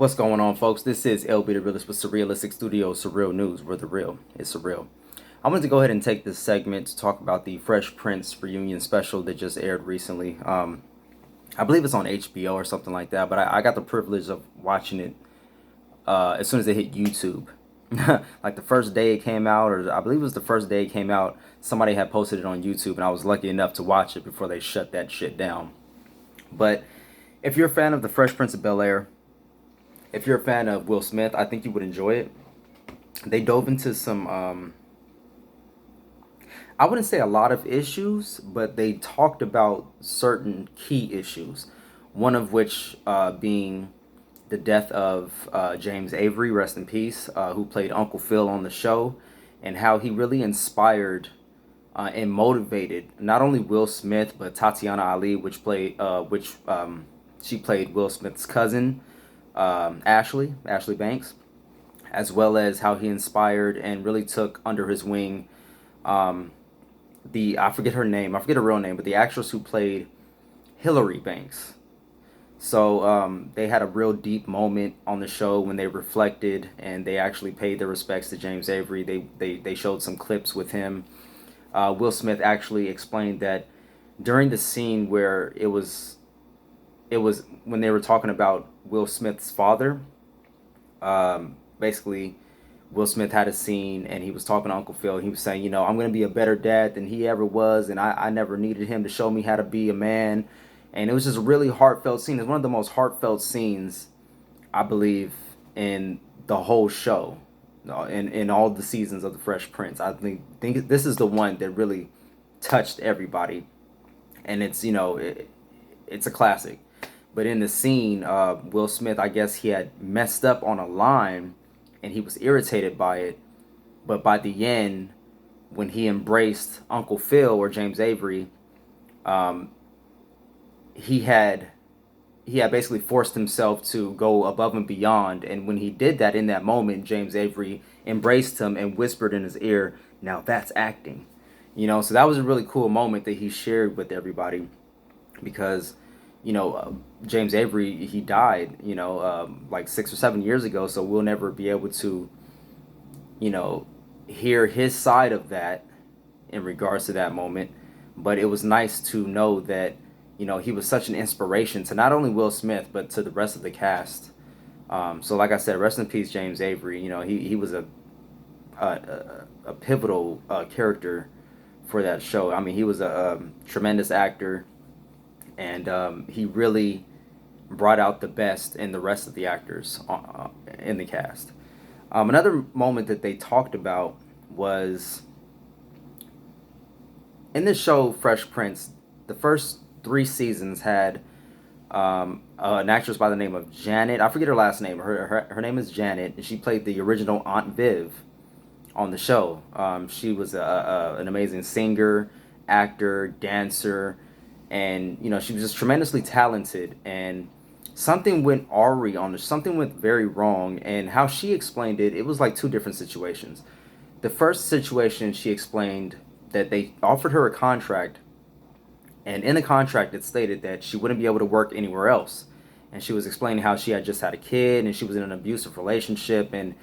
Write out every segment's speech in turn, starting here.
What's going on, folks? This is LB the Realist with Surrealistic Studios, Surreal News, where the real is surreal. I wanted to go ahead and take this segment to talk about the Fresh Prince reunion special that just aired recently. I believe it's on HBO or something like that, but I got the privilege of watching it as soon as it hit YouTube. Like the first day it came out, or I believe it was the first day it came out, somebody had posted it on YouTube, and I was lucky enough to watch it before they shut that shit down. But if you're a fan of the Fresh Prince of Bel Air, if you're a fan of Will Smith, I think you would enjoy it. They dove into some, I wouldn't say a lot of issues, but they talked about certain key issues. One of which being the death of James Avery, rest in peace, who played Uncle Phil on the show, and how he really inspired and motivated not only Will Smith but Tatiana Ali, which she played Will Smith's cousin, Ashley Banks, as well as how he inspired and really took under his wing um, the I forget her name, I forget her real name, but the actress who played Hillary Banks. So they had a real deep moment on the show when they reflected and they actually paid their respects to James Avery. They showed some clips with him. Will Smith actually explained that during the scene where it was when they were talking about Will Smith's father. Basically, Will Smith had a scene and he was talking to Uncle Phil. He was saying, I'm going to be a better dad than he ever was, and I never needed him to show me how to be a man. And it was just a really heartfelt scene. It's one of the most heartfelt scenes, I believe, in the whole show, in all the seasons of The Fresh Prince. I think this is the one that really touched everybody, and it's a classic. But in the scene, Will Smith, I guess he had messed up on a line and he was irritated by it. But by the end, when he embraced Uncle Phil or James Avery, um, he had he had basically forced himself to go above and beyond. And when he did that in that moment, James Avery embraced him and whispered in his ear, "Now that's acting." So that was a really cool moment that he shared with everybody because James Avery, he died like 6 or 7 years ago, so we'll never be able to you know hear his side of that in regards to that moment. But it was nice to know that he was such an inspiration to not only Will Smith but to the rest of the cast. So like I said, rest in peace, James Avery. He was a pivotal character for that show. I mean, he was a tremendous actor, and he really brought out the best in the rest of the actors in the cast. Another moment that they talked about was in this show, Fresh Prince. The first 3 seasons had an actress by the name of Janet. I forget her last name. Her name is Janet, and she played the original Aunt Viv on the show. She was an amazing singer, actor, dancer, and she was just tremendously talented. And something went very wrong. And how she explained it, it was like two different situations. The first situation, she explained that they offered her a contract, and in the contract it stated that she wouldn't be able to work anywhere else. And she was explaining how she had just had a kid and she was in an abusive relationship, and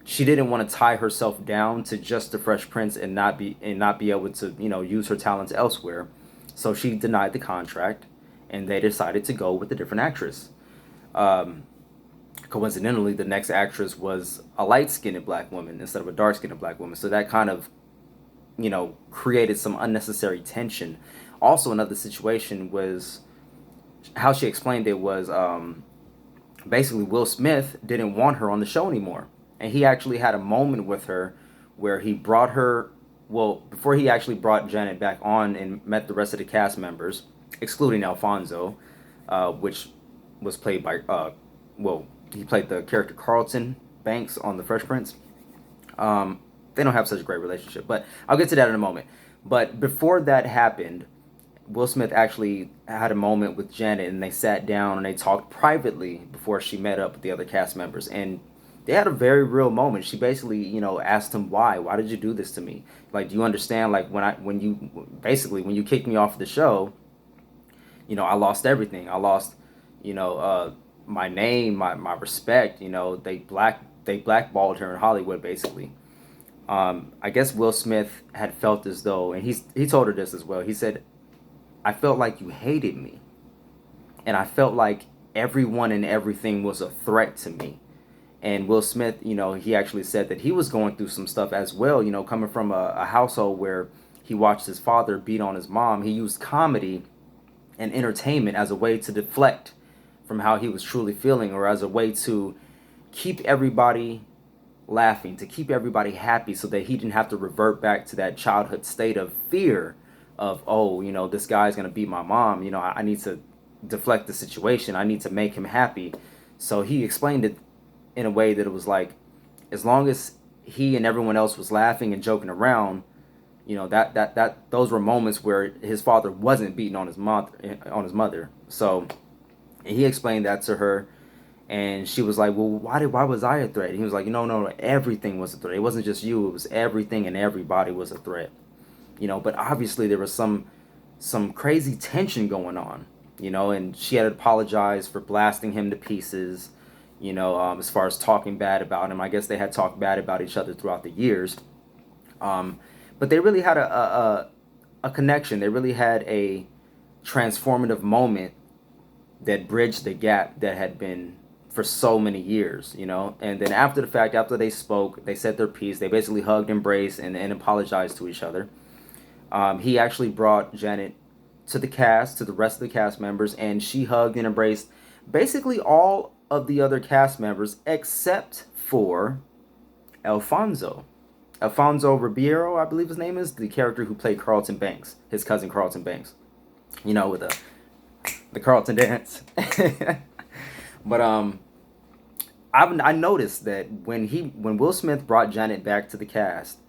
she didn't want to tie herself down to just the Fresh Prince and not be able to use her talents elsewhere. So she denied the contract, and they decided to go with a different actress. Um, Coincidentally, the next actress was a light-skinned black woman instead of a dark-skinned black woman. So that kind of created some unnecessary tension. Also, another situation was how she explained it was basically Will Smith didn't want her on the show anymore. And he actually had a moment with her where he brought her, well, before he actually brought Janet back on and met the rest of the cast members, excluding Alfonso, which was played by, he played the character Carlton Banks on The Fresh Prince. They don't have such a great relationship, but I'll get to that in a moment. But before that happened, Will Smith actually had a moment with Janet, and they sat down and they talked privately before she met up with the other cast members. And they had a very real moment. She basically, asked him why. Why did you do this to me? Like, do you understand? Like when you kicked me off the show, I lost everything. I lost, you know, uh, my name, my respect. You know, they blackballed her in Hollywood basically. I guess Will Smith had felt as though, and he told her this as well. He said, "I felt like you hated me, and I felt like everyone and everything was a threat to me." And Will Smith, you know, he actually said that he was going through some stuff as well. You know, coming from a household where he watched his father beat on his mom, he used comedy and entertainment as a way to deflect from how he was truly feeling, or as a way to keep everybody laughing, to keep everybody happy, so that he didn't have to revert back to that childhood state of fear of, oh, you know, this guy's going to beat my mom. You know, I need to deflect the situation. I need to make him happy. So he explained it in a way that it was like, as long as he and everyone else was laughing and joking around, you know, that those were moments where his father wasn't beating on his mother. So he explained that to her, and she was like, well, why was I a threat? And he was like, no, everything was a threat. It wasn't just you, it was everything and everybody was a threat. You know, but obviously there was some crazy tension going on, you know, and she had to apologize for blasting him to pieces, you know, as far as talking bad about him. I guess they had talked bad about each other throughout the years. Um, but they really had a connection. They really had a transformative moment that bridged the gap that had been for so many years, you know. And then after the fact, after they spoke, they said their piece. They basically hugged, embraced, and apologized to each other. He actually brought Janet to the cast, to the rest of the cast members, and she hugged and embraced basically all of the other cast members except for Alfonso. Alfonso Ribeiro, I believe his name is, the character who played Carlton Banks, his cousin Carlton Banks. You know, with the Carlton dance. But I noticed that when Will Smith brought Janet back to the cast,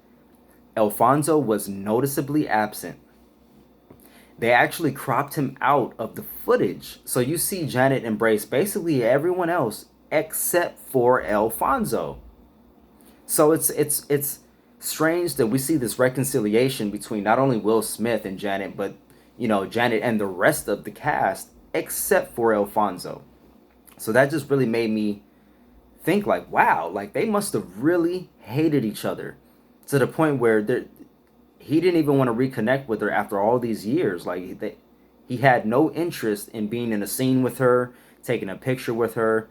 Alfonso was noticeably absent. They actually cropped him out of the footage, so you see Janet embrace basically everyone else except for Alfonso. So it's strange that we see this reconciliation between not only Will Smith and Janet, but you know, Janet and the rest of the cast except for Alfonso. So that just really made me think like, wow, like they must have really hated each other to the point where he didn't even want to reconnect with her after all these years. Like he had no interest in being in a scene with her, taking a picture with her.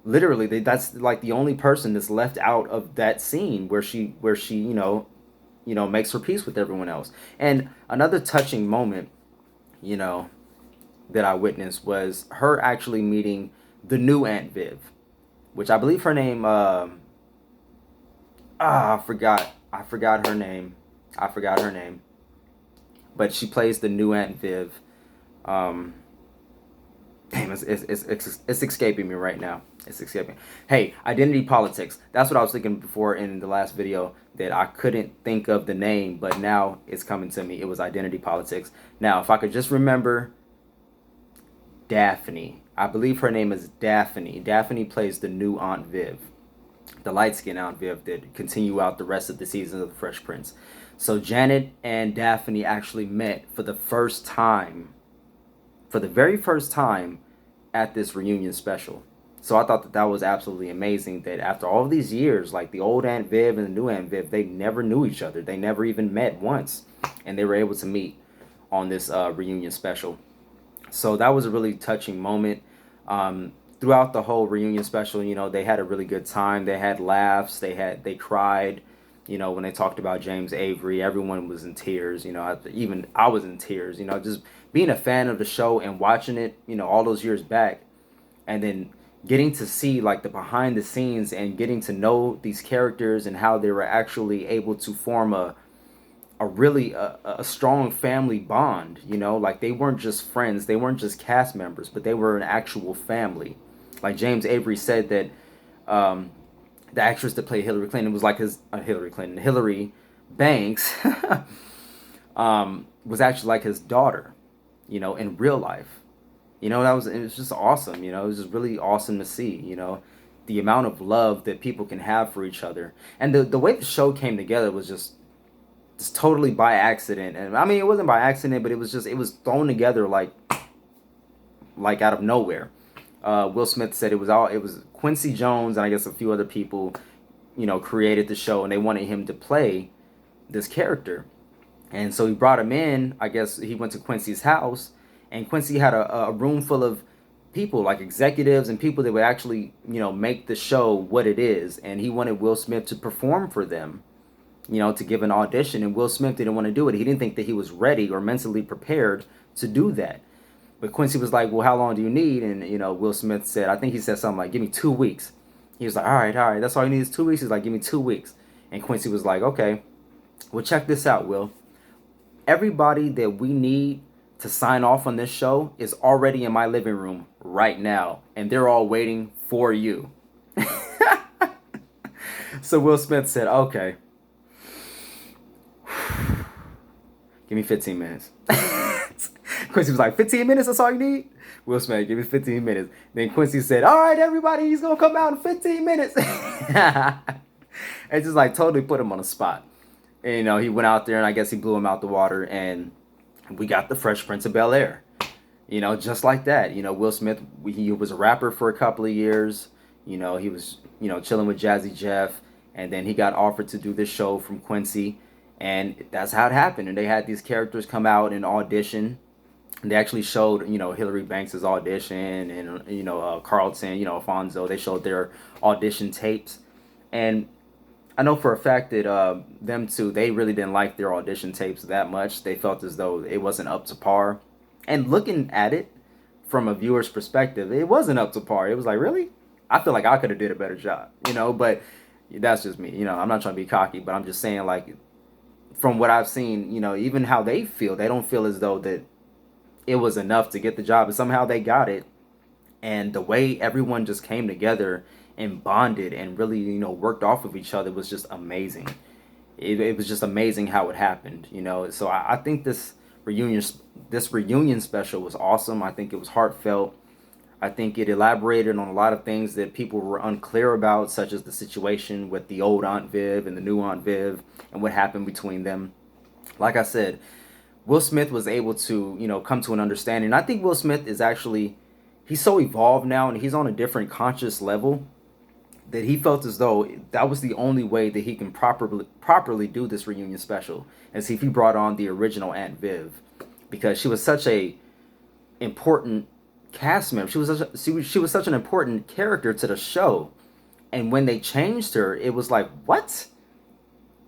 Literally, that's like the only person that's left out of that scene where she makes her peace with everyone else. And another touching moment, you know, that I witnessed was her actually meeting the new Aunt Viv, which I believe her name. I forgot her name. I forgot her name. But she plays the new Aunt Viv. Um, Damn, it's escaping me right now. It's escaping. Hey, identity politics. That's what I was thinking before in the last video, that I couldn't think of the name, but now it's coming to me. It was identity politics. Now, if I could just remember Daphne. I believe her name is Daphne. Daphne plays the new Aunt Viv, the light-skinned Aunt Viv that continue out the rest of the season of The Fresh Prince. So Janet and Daphne actually met for the first time, for the very first time, at this reunion special. So I thought that that was absolutely amazing, that after all of these years, like the old Aunt Viv and the new Aunt Viv, they never knew each other. They never even met once. And they were able to meet on this reunion special. So that was a really touching moment. Throughout the whole reunion special, you know, they had a really good time. They had laughs. They cried. You know, when they talked about James Avery, everyone was in tears. You know, even I was in tears. You know, just being a fan of the show and watching it, you know, all those years back, and then getting to see like the behind the scenes and getting to know these characters and how they were actually able to form a really a strong family bond. You know, like they weren't just friends, they weren't just cast members, but they were an actual family. Like James Avery said that the actress that played Hillary Clinton was like his Hillary Banks was actually like his daughter, you know, in real life. You know, it was just awesome. You know, it was just really awesome to see. You know, the amount of love that people can have for each other, and the way the show came together was just totally by accident. And I mean, it wasn't by accident, but it was thrown together like out of nowhere. Will Smith said it was Quincy Jones and I guess a few other people, created the show and they wanted him to play this character. And so he brought him in. I guess he went to Quincy's house, and Quincy had a room full of people, like executives and people that would actually, make the show what it is. And he wanted Will Smith to perform for them, to give an audition. And Will Smith didn't want to do it. He didn't think that he was ready or mentally prepared to do that. But Quincy was like, well, how long do you need? And, Will Smith said, I think he said something like, give me 2 weeks. He was like, all right, that's all you need is 2 weeks. He's like, give me 2 weeks. And Quincy was like, okay, well, check this out, Will. Everybody that we need to sign off on this show is already in my living room right now, and they're all waiting for you. So Will Smith said, okay, give me 15 minutes. Quincy was like, 15 minutes, that's all you need? Will Smith, give me 15 minutes. Then Quincy said, all right, everybody, he's going to come out in 15 minutes. It just like totally put him on the spot. And, he went out there and I guess he blew him out the water and we got the Fresh Prince of Bel-Air. Just like that. Will Smith, he was a rapper for a couple of years. He was, chilling with Jazzy Jeff. And then he got offered to do this show from Quincy. And that's how it happened. And they had these characters come out and audition. And they actually showed, Hillary Banks' audition and, Carlton, Alfonso. They showed their audition tapes. And I know for a fact that them two, they really didn't like their audition tapes that much. They felt as though it wasn't up to par. And looking at it from a viewer's perspective, it wasn't up to par. It was like, really? I feel like I could have did a better job, but that's just me. I'm not trying to be cocky, but I'm just saying, like, from what I've seen, even how they feel, they don't feel as though that it was enough to get the job. And somehow they got it. And the way everyone just came together and bonded and really, worked off of each other was just amazing. It was just amazing how it happened, So I think this reunion special was awesome. I think it was heartfelt. I think it elaborated on a lot of things that people were unclear about, such as the situation with the old Aunt Viv and the new Aunt Viv and what happened between them. Like I said, Will Smith was able to, come to an understanding. And I think Will Smith is actually, he's so evolved now and he's on a different conscious level that he felt as though that was the only way that he can properly do this reunion special, as if he brought on the original Aunt Viv, because she was such a important cast member. She was such an important character to the show, and when they changed her, it was like, what?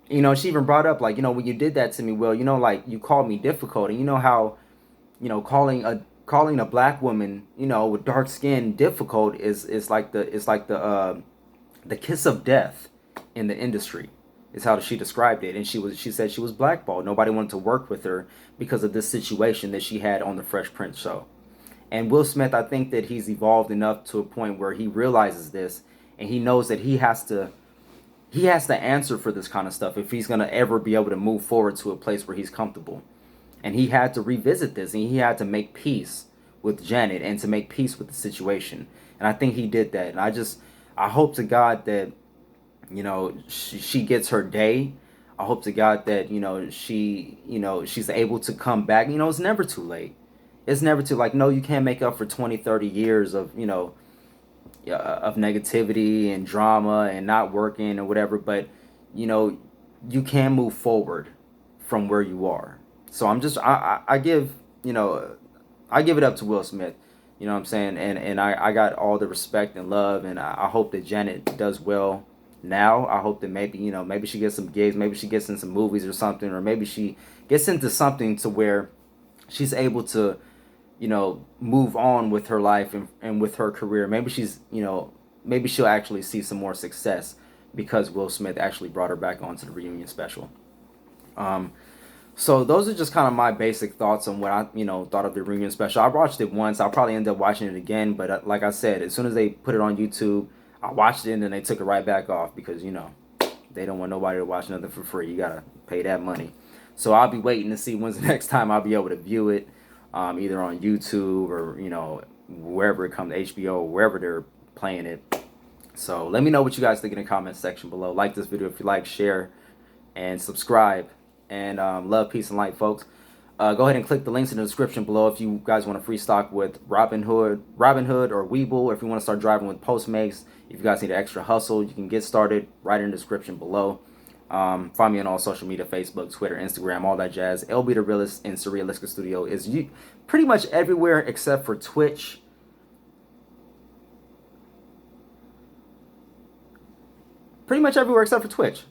She even brought up, like, when you did that to me, Will, like, you called me difficult, and how, calling a black woman, with dark skin difficult is like the kiss of death in the industry, is how she described it. And she said she was blackballed. Nobody wanted to work with her because of this situation that she had on the Fresh Prince show. And Will Smith, I think that he's evolved enough to a point where he realizes this, and he knows that he has to answer for this kind of stuff if he's going to ever be able to move forward to a place where he's comfortable. And he had to revisit this, and he had to make peace with Janet and to make peace with the situation. And I think he did that. And I hope to God that, she gets her day. I hope to God that, she's able to come back. It's never too late. It's never too, like, no, you can't make up for 20, 30 years of, of negativity and drama and not working or whatever. But, you can move forward from where you are. So I give it up to Will Smith. You know what I'm saying? And I got all the respect and love, and I hope that Janet does well now. I hope that maybe she gets some gigs, maybe she gets in some movies or something, or maybe she gets into something to where she's able to, move on with her life and with her career. Maybe maybe she'll actually see some more success because Will Smith actually brought her back onto the reunion special. So those are just kind of my basic thoughts on what I, thought of the reunion special. I watched it once. I'll probably end up watching it again. But like I said, as soon as they put it on YouTube, I watched it and then they took it right back off because, they don't want nobody to watch nothing for free. You got to pay that money. So I'll be waiting to see when's the next time I'll be able to view it, either on YouTube or, wherever it comes, HBO, wherever they're playing it. So let me know what you guys think in the comment section below. Like this video if you like, share, and subscribe. And love, peace, and light, folks. Go ahead and click the links in the description below if you guys want to free stock with Robinhood or Webull, or if you want to start driving with Postmates. If you guys need an extra hustle, you can get started right in the description below. Find me on all social media: Facebook, Twitter, Instagram, all that jazz. LB the Realist in Surrealistic Studio is pretty much everywhere except for Twitch. Pretty much everywhere except for Twitch.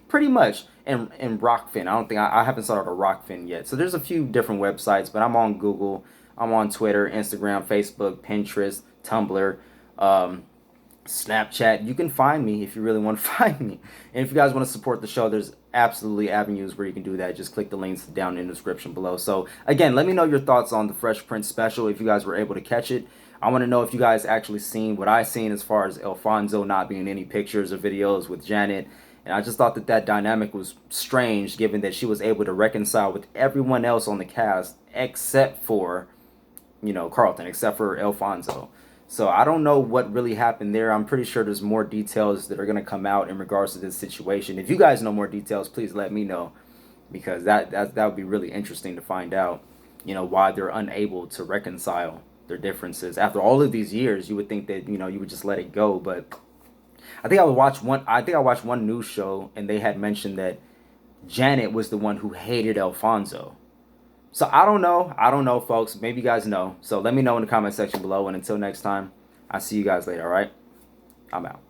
Pretty much. And Rockfin. I haven't started a Rockfin yet. So there's a few different websites, but I'm on Google. I'm on Twitter, Instagram, Facebook, Pinterest, Tumblr, Snapchat. You can find me if you really want to find me. And if you guys want to support the show, there's absolutely avenues where you can do that. Just click the links down in the description below. So again, let me know your thoughts on the Fresh Prince special if you guys were able to catch it. I want to know if you guys actually seen what I seen as far as Alfonso not being in any pictures or videos with Janet. And I just thought that dynamic was strange, given that she was able to reconcile with everyone else on the cast except for, Carlton, except for Alfonso. So I don't know what really happened there. I'm pretty sure there's more details that are going to come out in regards to this situation. If you guys know more details, please let me know, because that would be really interesting to find out, why they're unable to reconcile their differences. After all of these years, you would think that, you would just let it go, but I think I watched one news show, and they had mentioned that Janet was the one who hated Alfonso. So I don't know, folks. Maybe you guys know. So let me know in the comment section below. And until next time, I'll see you guys later. All right, I'm out.